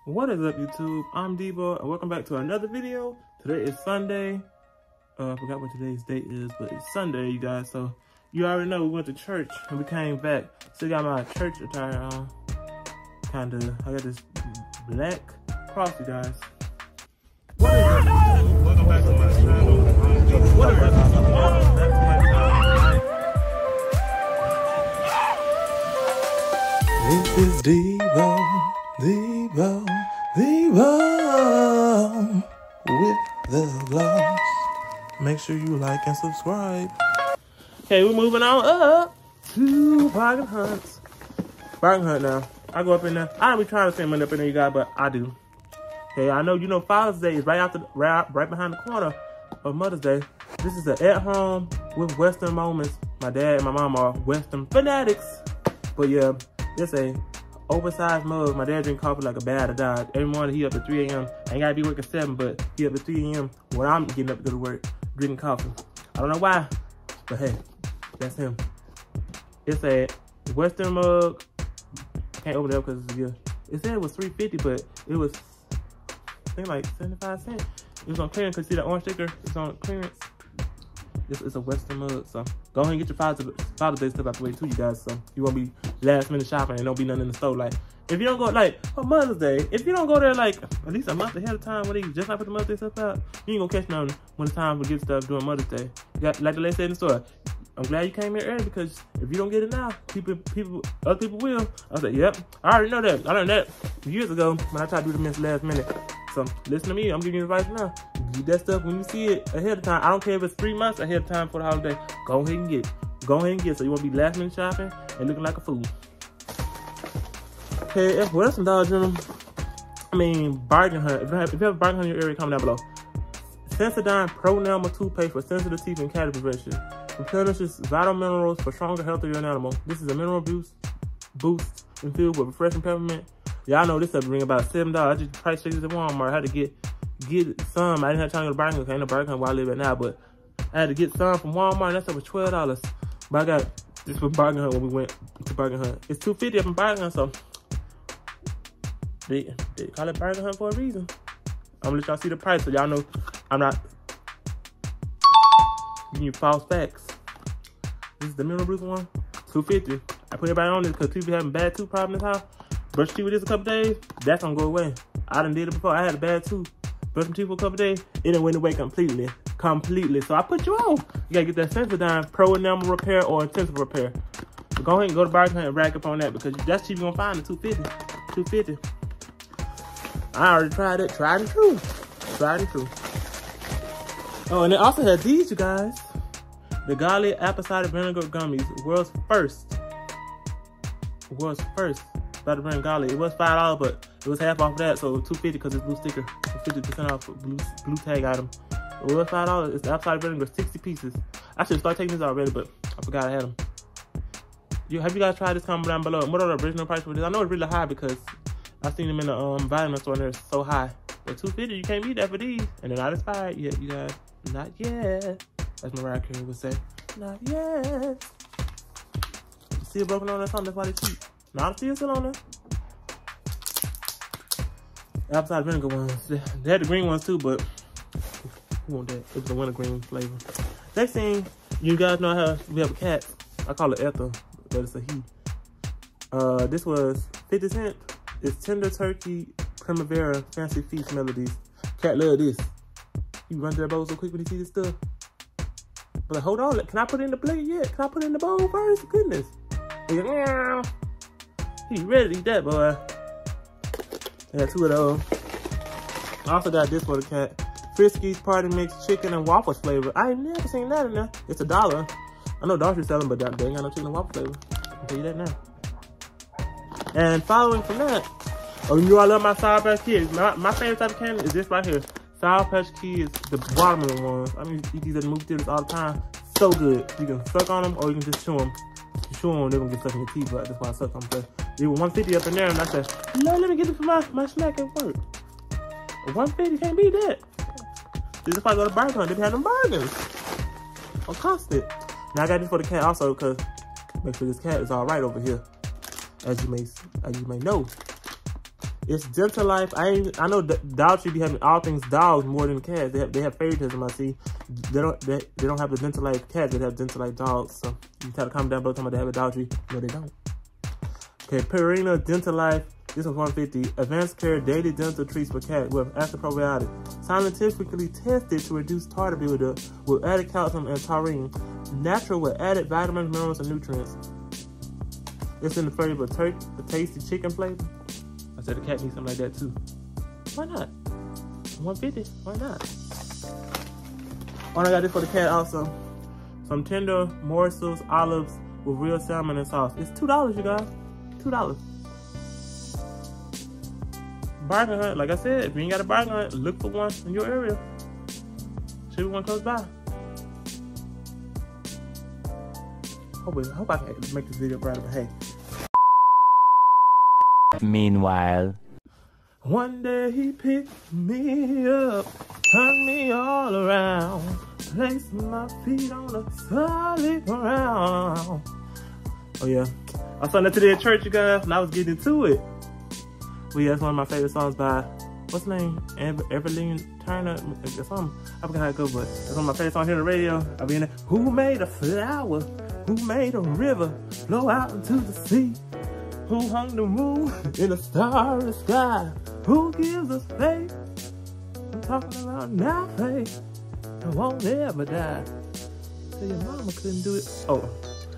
What is up, YouTube? I'm Devo, and welcome back to another video. Today is Sunday. I forgot what today's date is, but it's Sunday, you guys. So you already know we went to church and we came back. Still got my church attire on. I got this black cross, you guys. What is up? Welcome back to my channel. What is up? Welcome back to my channel. This is Devo. With the vlogs. Make sure you like and subscribe. Okay, we're moving on up to bargain hunts. Bargain hunt now. I go up in there. I don't be trying to send money up in there, you guys, but I do. Okay, I know you know Father's Day is right behind the corner of Mother's Day. This is an at-home with Western moments. My dad and my mom are Western fanatics. But yeah, it's a oversized mug. My dad drink coffee like a bad to die. Every morning he up at 3 a.m. Ain't gotta be working 7, but he up at 3 a.m. when I'm getting up to go to work, drinking coffee. I don't know why, but hey, that's him. It's a Western mug. Can't open it up because it's good. It said it was $3.50, but it was, I think, like 75 cents. It was on clearance because see that orange sticker? It's on clearance. It's a Western mug, so go ahead and get your Father's Day stuff out the way too, you guys. So you won't be last minute shopping and don't be nothing in the store. Like if you don't go like for Mother's Day, if you don't go there like at least a month ahead of time when they just not put the Mother's Day stuff out, you ain't gonna catch nothing when it's time to get stuff during Mother's Day. You got, like the lady said in the store, I'm glad you came here early because if you don't get it now, other people will. I was like, yep, I already know that. I learned that years ago when I tried to do the mints last minute. So listen to me, I'm giving you advice now. Get that stuff when you see it ahead of time. I don't care if it's 3 months ahead of time for the holiday. Go ahead and get it. Go ahead and get it so you won't be last minute shopping and looking like a fool. Okay, what else some Dollar General? I mean, bargain hunt. If you have a bargain hunt in your area, comment down below. Sensodyne Pro Enamel toothpaste for sensitive teeth and cavity prevention. Replenishes vital minerals for stronger health of your animal. This is a mineral boost infused with refreshing peppermint. Y'all know this stuff ring about $7. I just price checked this at Walmart. I had to get some. I didn't have time to go to bargain hunt. Ain't no bargain hunt where I live at now, but I had to get some from Walmart. And that stuff was $12. But I got this for bargain hunt when we went to bargain hunt. It's $2.50 up in bargain hunt, so they call it bargain hunt for a reason. I'm gonna let y'all see the price so y'all know I'm not giving you false facts. This is the mineral boost one, $2.50. I put everybody on this because people having bad tooth problems in this house. Brush teeth with this a couple days, that's gonna go away. I done did it before. I had a bad tooth. Brush some teeth for a couple days, it done went away completely. So I put you on. You gotta get that Sensodyne Pro Enamel Repair or Intensive Repair. So go ahead and go to bargain hunt and rack up on that because that's cheap. You're gonna find it $2.50. I already tried it. Tried and true. Oh, and it also had these, you guys. The Garlic Apple Cider Vinegar Gummies. World's first. By the brand Garlic. It was $5, but it was half off of that, so $2.50 because it's blue sticker. 50% off blue tag item. It was $5. It's the apple cider vinegar, 60 pieces. I should start taking this already, but I forgot I had them. Have you guys tried this? Comment down below. What are the original price for this? I know it's really high because I've seen them in the vitamin store and they're so high. But $2.50, you can't beat that for these. And they're not expired yet, you guys. Not yet. As Mariah Carey would say. Not yet. You see it broken on or something? That's why they're cheap. Now I'm still on there. Apple cider vinegar ones. They had the green ones too, but who want that? It was the wintergreen flavor. Next thing, you guys know how we have a cat. I call it Ethel, but it's a he. This was 50 cents. It's Tender Turkey Primavera Fancy Feast Melodies. Cat love this. You run to that bowl so quick when you see this stuff. But like, hold on, can I put it in the plate yet? Can I put it in the bowl first? Goodness. He's like, meow. He ready to eat that, boy. I got 2 of those. I also got this for the cat. Friskies Party Mix Chicken and Waffles flavor. I ain't never seen that in there. It's $1. I know Darcy's selling, but they ain't got no chicken and waffle flavor. I'll tell you that now. And following from that, oh, you know I love my Sour Patch Kids. My favorite type of candy is this right here. Sour Patch Kids, the watermelon ones. I mean, you eat these at the movie theaters all the time. So good. You can suck on them or you can just chew them. If you chew them, they're gonna get stuck in your teeth, but that's why I suck on them. It was $1.50 up in there, and I said, no, let me get it for my snack at work. $1.50, can't beat that. This is why I go to bargain hunt. They be having bargains. On constant. Now I got this for the cat also because make sure this cat is all right over here. As you may know, It's Dental Life. I know Dollar Tree be having all things dogs more than cats. They have favoritism. I see. They don't have the Dental Life cats. They have Dental Life dogs. So you try to comment down below talking about they have a Dollar Tree. No, they don't. Okay, Purina Dental Life. This one's $150. Advanced Care Daily Dental Treats for Cat with Acid Probiotic. Scientifically tested to reduce tartar buildup with added calcium and taurine. Natural with added vitamins, minerals, and nutrients. It's in the flavor of a tasty chicken flavor. I said the cat needs something like that too. Why not? $150. Why not? Oh, and I got this for the cat also. Some tender morsels, olives with real salmon and sauce. It's $2, you guys. $2. Bargain hunt. Like I said, if you ain't got a bargain hunt, look for one in your area. Should be one close by. I hope I can make this video brighter, but hey. Meanwhile, one day he picked me up, turned me all around, placed my feet on the solid ground. Oh yeah, I saw that today at church, you guys, and I was getting into it. But yeah, that's one of my favorite songs by, what's her name? Evelyn Turner, something. I forgot how it goes, but that's one of my favorite songs here on the radio. I be in there. Who made a flower? Who made a river flow out into the sea? Who hung the moon in a starry sky? Who gives us faith? I'm talking about now faith. I won't ever die. So your mama couldn't do it. Oh,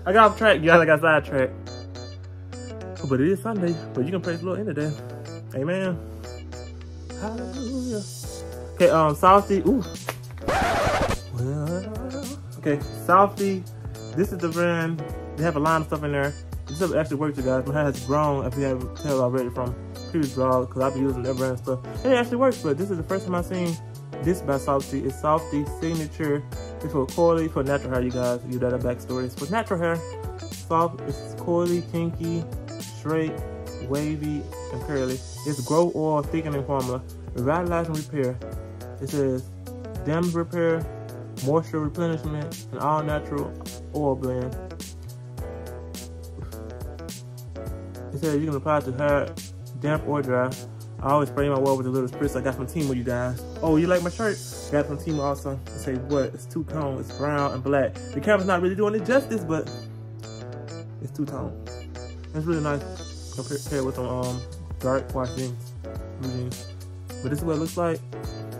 I got off track, guys. I got sidetracked. Oh, but it is Sunday, but you can praise the Lord any day. Amen. Hallelujah. Okay, Salty. Ooh. Well, okay, Salty. This is the brand. They have a line of stuff in there. This stuff actually works, you guys. My hair has grown, if you haven't tell already from previous vlogs, because I've been using their brand stuff. And it actually works, but this is the first time I've seen this by Salty. It's Salty Signature. It's for coily, for natural hair, you guys. You that a backstory. It's for natural hair. Soft, it's coily, kinky, straight, wavy, and curly. It's grow oil thickening formula, revitalizing repair. It says damage repair, moisture replenishment, and all natural oil blend. It says you can apply it to hair, damp or dry. I always spray my oil with a little spritz I got from Temu, you guys. Oh, you like my shirt? Got it from Temu also. It say what? It's two-tone. It's brown and black. The camera's not really doing it justice, but it's two-tone. It's really nice compared with some dark wash jeans, blue jeans. But this is what it looks like.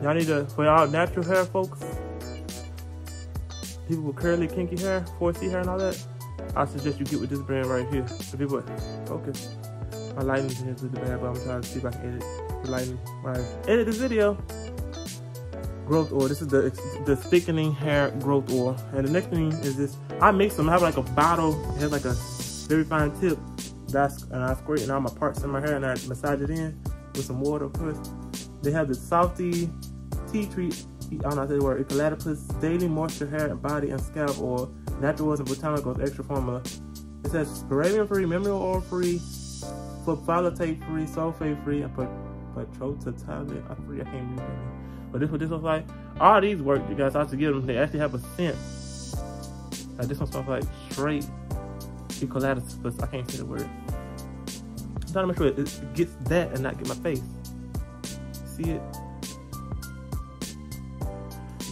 Y'all need to, for y'all natural hair folks, people with curly, kinky hair, 4C hair and all that, I suggest you get with this brand right here. So people, focus. My lighting is really bad, but I'm trying to see if I can edit the lighting. When I edit this video, growth oil. This is the thickening hair growth oil. And the next thing is this. I mix them. I have like a bottle. It has like a very fine tip. And I squirt it in all my parts in my hair and I massage it in with some water, of course. They have the Salty Tea Tree. I don't know how to say the word. Eucalyptus Daily Moisture Hair and Body and Scalp Oil. Natural oils and botanicals, extra formula. It says paraben free, mineral oil free, sulfatate free, sulfate free, and petrotalate free. I can't read that. But this is what this looks like. All these work, you guys. I have to give them. They actually have a scent. Like this one smells like straight eucalyptus, but I can't say the word. I'm trying to make sure it gets that and not get my face. See it?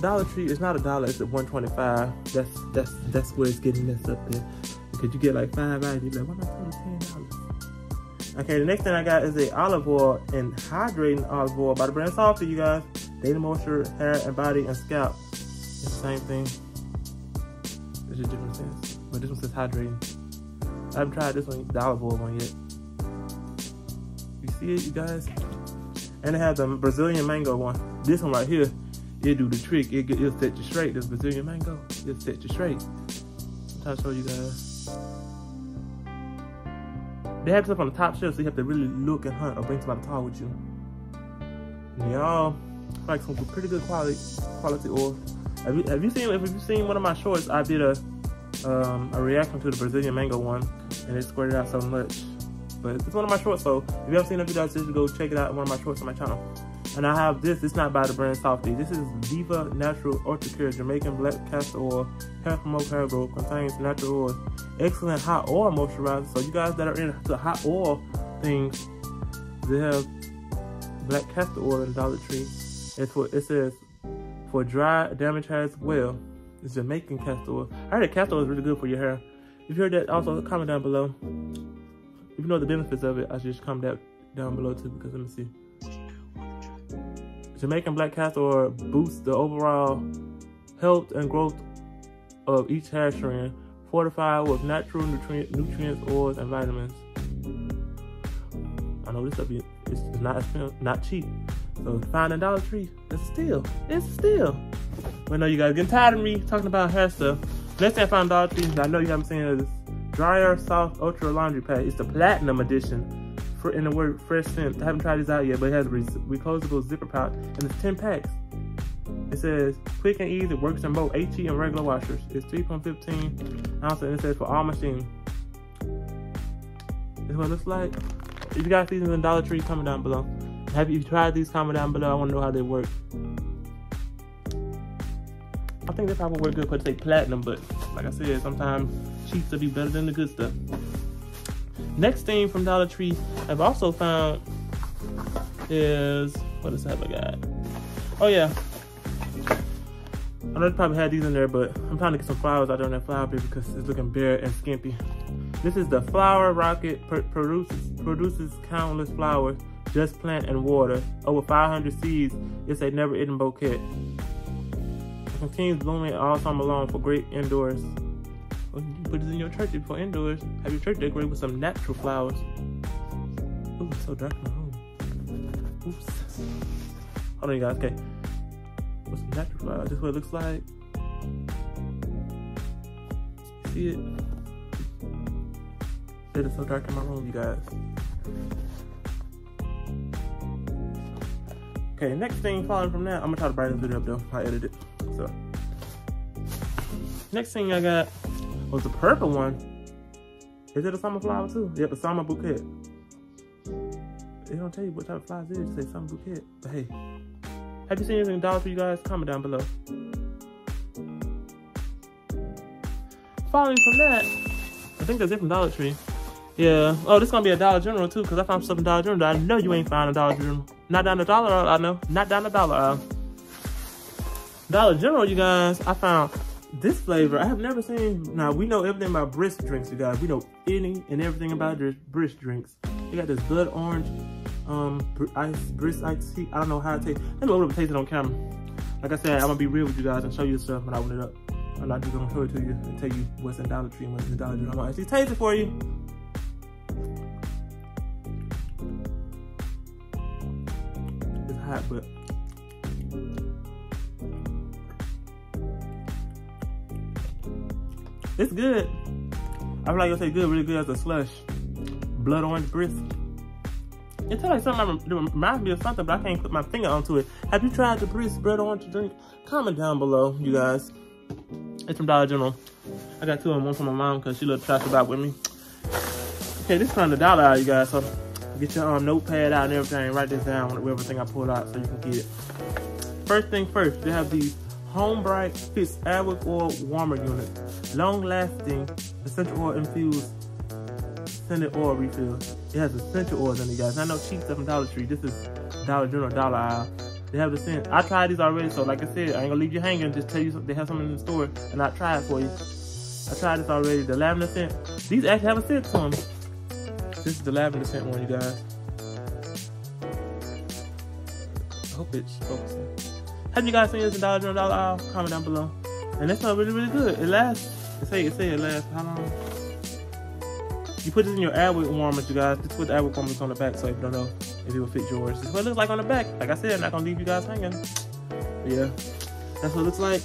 Dollar Tree is not $1, it's at $1.25. That's where it's getting messed up there. Because you get like 5 items, you're like, why am I paying $10? Okay, the next thing I got is a olive oil and hydrating olive oil by the brand Salty, you guys. Daily moisture, hair and body and scalp. It's the same thing. There's just different scents. But this one says hydrating. I haven't tried this one, the olive oil one yet. You see it, you guys? And they have the Brazilian mango one. This one right here, it'll do the trick. It'll set you straight. This Brazilian mango, it'll set you straight. I'm trying to show you guys. They have stuff on the top shelf, so you have to really look and hunt or bring somebody to talk with you. And y'all, like some pretty good quality oil. Have you seen one of my shorts? I did a reaction to the Brazilian mango one, and it squirted out so much. But it's one of my shorts, so if you haven't seen the video, just go check it out. One of my shorts on my channel. And I have this. It's not by the brand Salty. This is Diva Natural Ultra Care Jamaican Black Castor Oil. Hair promote hair growth. Contains natural oils. Excellent hot oil moisturizer. So you guys that are into hot oil things, they have black castor oil in Dollar Tree. It says for dry damaged hair as well. It's Jamaican castor oil. I heard that castor oil is really good for your hair. If you heard that, also comment down below. If you know the benefits of it, I should just comment that down below too, because let me see. Jamaican black castor oil boosts the overall health and growth of each hair strand, fortified with natural nutrients, oils, and vitamins. I know this stuff is not expensive, not cheap. So find a Dollar Tree, it's a steal. It's a steal. But I know you guys getting tired of me talking about hair stuff. Next thing I found Dollar Tree, I know you haven't seen it, is Dryer Soft Ultra Laundry Pad. It's the Platinum Edition. In the word fresh scent. I haven't tried this out yet, but it has a reclosable zipper pouch and it's 10 packs. It says quick and easy, works in both HE and regular washers. It's 3.15 ounces and it says for all machines. This is what it looks like. If you guys see these in Dollar Tree, comment down below. Have you tried these? Comment down below. I want to know how they work. I think they probably work good because they platinum, but like I said, sometimes cheap stuff be better than the good stuff. Next thing from Dollar Tree I've also found is, what is that I got? Oh yeah, I know they probably had these in there, but I'm trying to get some flowers out there on that flower bed because it's looking bare and skimpy. This is the Flower Rocket, produces countless flowers, just plant and water. Over 500 seeds, it's a never-ending bouquet. It continues blooming all summer long for great indoors. Well, you can put this in your church for indoors. Have your church decorated with some natural flowers. Ooh, it's so dark in my room. Oops. Hold on, you guys. Okay. With some natural flowers. This is what it looks like. See it? It is so dark in my room, you guys. Okay, next thing following from that, I'm gonna try to brighten this video up though. I edited it. So, next thing I got was the purple one. Is it a summer flower too? Yep, a summer bouquet. They don't tell you what type of flowers it is. They say summer bouquet. But hey, have you seen anything in Dollar Tree, you guys? Comment down below. Following from that, I think that's it from Dollar Tree. Yeah. Oh, this is gonna be a Dollar General too, because I found stuff in Dollar General that I know you ain't found in Dollar General. Not down the dollar aisle, I know. Not down the dollar aisle. Dollar General, you guys, I found this flavor. I have never seen. Now, we know everything about brisk drinks, you guys. We know any and everything about brisk drinks. They got this blood orange, brisk iced tea. I don't know how it tastes. Let me open up and taste it on camera. Like I said, I'm gonna be real with you guys and show you stuff when I open it up. I'm not just gonna show it to you and tell you what's in Dollar Tree and what's in Dollar General. I'm gonna actually taste it for you. It's hot, but it's good. I feel like you'll say good, really good as a slush. Blood orange brisk. It's like something that reminds me of something, but I can't put my finger onto it. Have you tried the brisk blood orange drink? Comment down below, you guys. It's from Dollar General. I got two of them, one from my mom because she loves to trash about with me. Okay, this is from the dollar aisle, you guys. So get your notepad out and everything. Write this down with everything I pulled out so you can get it. First thing first, they have these Home Bright Fits Airwick Oil Warmer Unit. Long-lasting, essential oil infused scented oil refill. It has essential oils in it, guys. I know cheap stuff from Dollar Tree. This is Dollar General, dollar aisle. They have the scent. I tried these already, so like I said, I ain't gonna leave you hanging. Just tell you they have something in the store, and I tried for you. I tried this already. The lavender scent. These actually have a scent to them. This is the lavender scent one, you guys. I hope it's focusing. Have you guys seen this in Dollar General, dollar aisle? Comment down below. And that smells really, really good. It lasts. It say it lasts how long? You put this in your Airwick warmers, you guys. This is what the Airwick warmers on the back, so if you don't know if it will fit yours. This is what it looks like on the back. Like I said, I'm not gonna leave you guys hanging. But yeah, that's what it looks like.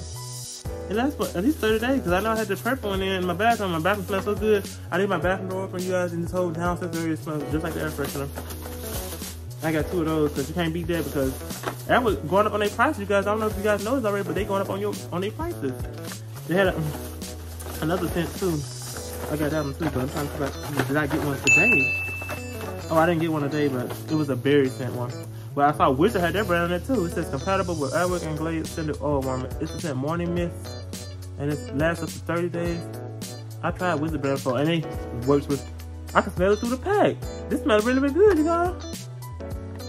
It lasts for at least 30 days, because I know I had the purple one in my bathroom. My bathroom smells so good. I need my bathroom door open, you guys, in this whole downstairs area smells just like the air freshener. I got two of those, because you can't beat that, because Airwick going up on their prices, you guys. I don't know if you guys know this already, but they going up on their prices. They had another scent too. I got that one too, but I'm trying to figure out, did I get one today? Oh, I didn't get one today, but it was a berry scent one. But I saw Wizard had their brand on it too. It says compatible with Airwick and Glade scented oil warmer. It's a scent morning mist, and it lasts up to 30 days. I tried Wizard brand before, and it works with. I can smell it through the pack. This smells really, really good, you guys.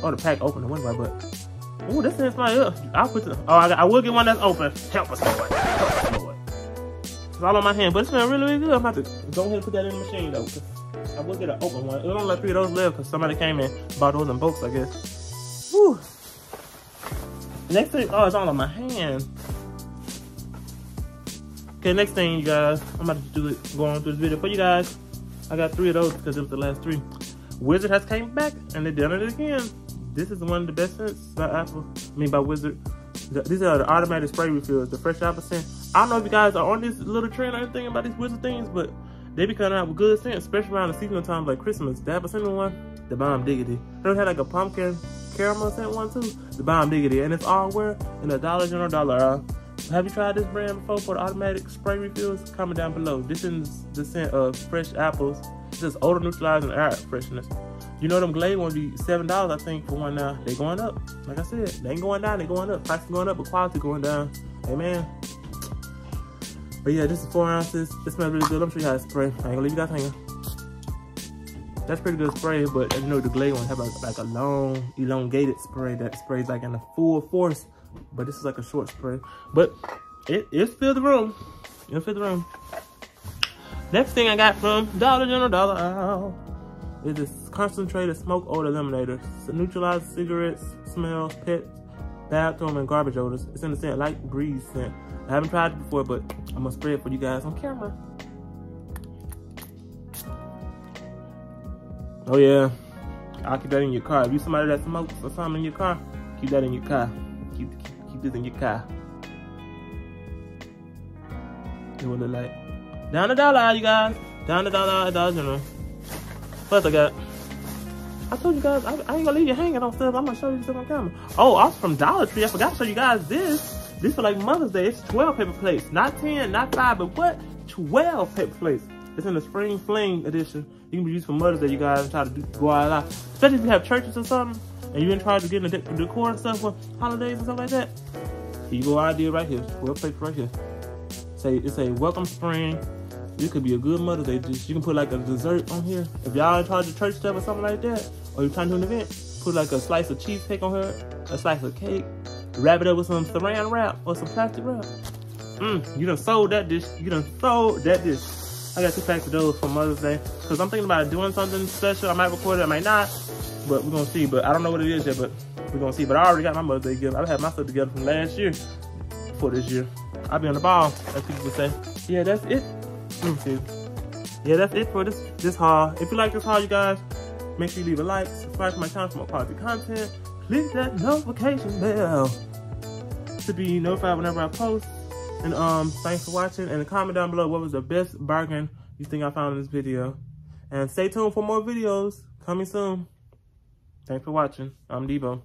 Oh, the pack open the one way, but ooh, this thing's my up. I'll put the. Oh, I will get one that's open. Help us, Lord. Help us, Lord. It's all on my hand, but it smells really, really good. I'm about to go ahead and put that in the machine though. I will get an open one. There's only like 3 of those left because somebody came in, bought those in bulks, I guess. Whew. Next thing, oh, it's all on my hand. Okay, next thing, you guys, I'm about to do it, go on through this video for you guys. I got 3 of those because it was the last 3. Wizard has came back and they done it again. This is one of the best scents by Apple. I mean by Wizard. These are the automatic spray refills, the fresh apple scent. I don't know if you guys are on this little trend or anything about these Wizard things, but they be coming out with good scents, especially around the seasonal times like Christmas. The apple cinnamon one, the bomb diggity. They had like a pumpkin caramel scent one too, the bomb diggity, and it's all where in the Dollar General dollar aisle. Have you tried this brand before for the automatic spray refills? Comment down below. This is the scent of fresh apples. It's just odor neutralizing air freshness. You know them Glade ones be $7, I think, for one now. They going up. Like I said, they ain't going down, they going up. Prices going up, but quality going down. Amen. But yeah, this is 4 ounces. It smells really good. Let me show you how to spray. I ain't gonna leave you guys hanging. That's pretty good spray, but you know the Glade one have like a long, elongated spray that sprays like in a full force. But this is like a short spray. But it filled the room. It filled the room. Next thing I got from Dollar General dollar aisle is this concentrated smoke odor eliminator. It neutralizes cigarettes, smells, pet, bathroom, and garbage odors. It's in the scent light breeze scent. I haven't tried it before, but I'm gonna spray it for you guys on camera. Oh yeah, I'll keep that in your car. If you somebody that smokes or something in your car, keep that in your car. Keep this in your car. It will look like down the dollar aisle, you guys. Down the dollar aisle, Dollar General. Plus I told you guys, I ain't gonna leave you hanging on stuff. I'm gonna show you stuff on camera. Oh, also from Dollar Tree, I forgot to show you guys this. This for like Mother's Day. It's 12 paper plates. Not 10, not 5, but what? 12 paper plates. It's in the Spring Fling edition. You can be used for Mother's Day, you guys, and try to go all out. Especially if you have churches or something, and you're in charge of getting the decor and stuff for holidays and stuff like that. Here you go, idea right here. 12 plates right here. It's a welcome spring. This could be a good Mother's Day dish. You can put like a dessert on here. If y'all in charge of church stuff or something like that, or you're trying to do an event, put like a slice of cheesecake on here, a slice of cake, wrap it up with some saran wrap or some plastic wrap. You done sold that dish. You done sold that dish. I got 2 packs of those for Mother's Day. Because I'm thinking about doing something special. I might record it, I might not. But we're going to see. But I don't know what it is yet, but we're going to see. But I already got my Mother's Day gift. I had my stuff together from last year for this year. I'll be on the ball, as people would say. Yeah, that's it. Let me see. Yeah, that's it for this haul. If you like this haul, you guys, make sure you leave a like, subscribe to my channel for more quality content. Click that notification bell to be notified whenever I post. And thanks for watching. And comment down below what was the best bargain you think I found in this video. And stay tuned for more videos coming soon. Thanks for watching. I'm Devo.